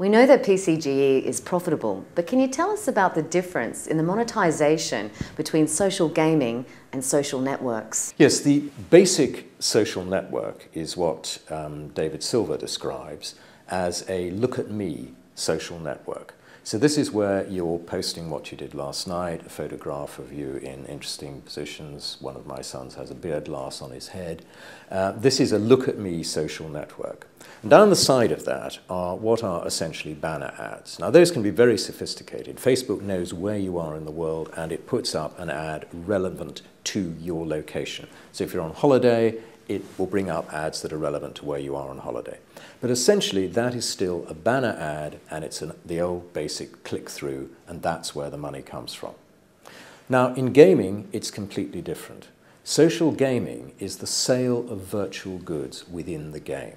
We know that PCGE is profitable, but can you tell us about the difference in the monetization between social gaming and social networks? Yes, the basic social network is what David Silver describes as a look-at-me social network. So this is where you're posting what you did last night, a photograph of you in interesting positions. One of my sons has a beard glass on his head. This is a look-at-me social network. And down the side of that are what are essentially banner ads. Now those can be very sophisticated. Facebook knows where you are in the world and it puts up an ad relevant to your location. So if you're on holiday, it will bring up ads that are relevant to where you are on holiday. But essentially that is still a banner ad and it's the old basic click-through, and that's where the money comes from. Now in gaming it's completely different. Social gaming is the sale of virtual goods within the game.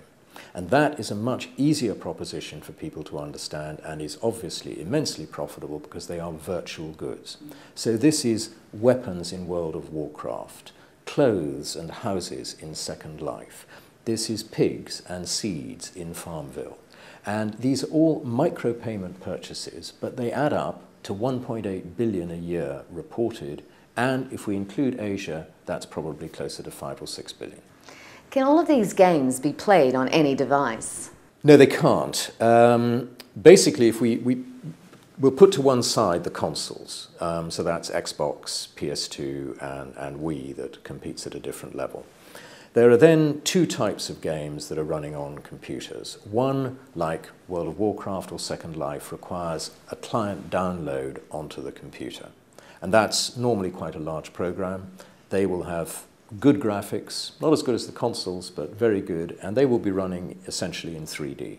And that is a much easier proposition for people to understand and is obviously immensely profitable because they are virtual goods. So this is weapons in World of Warcraft, clothes and houses in Second Life. This is pigs and seeds in Farmville. And these are all micropayment purchases, but they add up to 1.8 billion a year reported. And if we include Asia, that's probably closer to 5 or 6 billion. Can all of these games be played on any device? No, they can't. Basically, if we'll put to one side the consoles, so that's Xbox, PS2 and Wii that competes at a different level. There are then two types of games that are running on computers. One, like World of Warcraft or Second Life, requires a client download onto the computer. And that's normally quite a large program. They will have good graphics, not as good as the consoles, but very good, and they will be running essentially in 3D.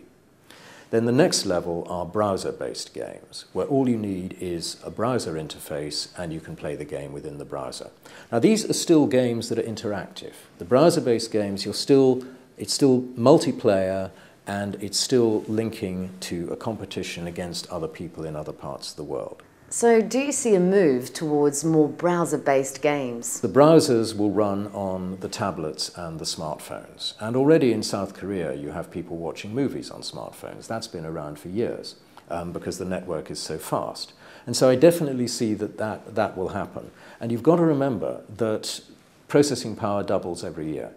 Then the next level are browser-based games, where all you need is a browser interface and you can play the game within the browser. Now these are still games that are interactive. The browser-based games, it's still multiplayer and it's still linking to a competition against other people in other parts of the world. So do you see a move towards more browser-based games? The browsers will run on the tablets and the smartphones. And already in South Korea, you have people watching movies on smartphones. That's been around for years because the network is so fast. And so I definitely see that will happen. And you've got to remember that processing power doubles every year,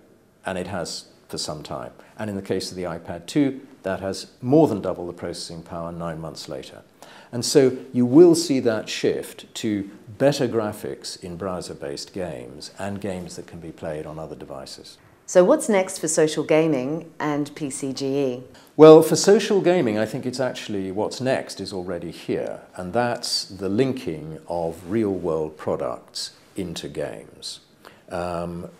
and it has for some time. And in the case of the iPad 2, that has more than double the processing power 9 months later. And so you will see that shift to better graphics in browser-based games and games that can be played on other devices. So what's next for social gaming and PCGE? Well, for social gaming, I think it's actually what's next is already here, and that's the linking of real-world products into games.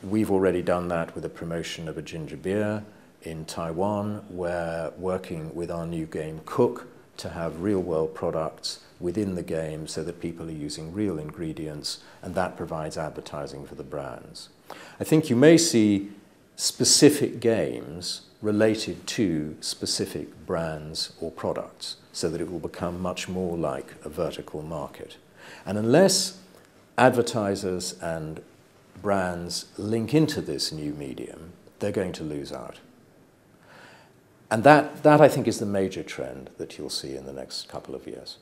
We've already done that with the promotion of a ginger beer in Taiwan. We're working with our new game Cook to have real-world products within the game so that people are using real ingredients, and that provides advertising for the brands. I think you may see specific games related to specific brands or products so that it will become much more like a vertical market. And unless advertisers and brands link into this new medium, they're going to lose out. And that I think, is the major trend that you'll see in the next couple of years.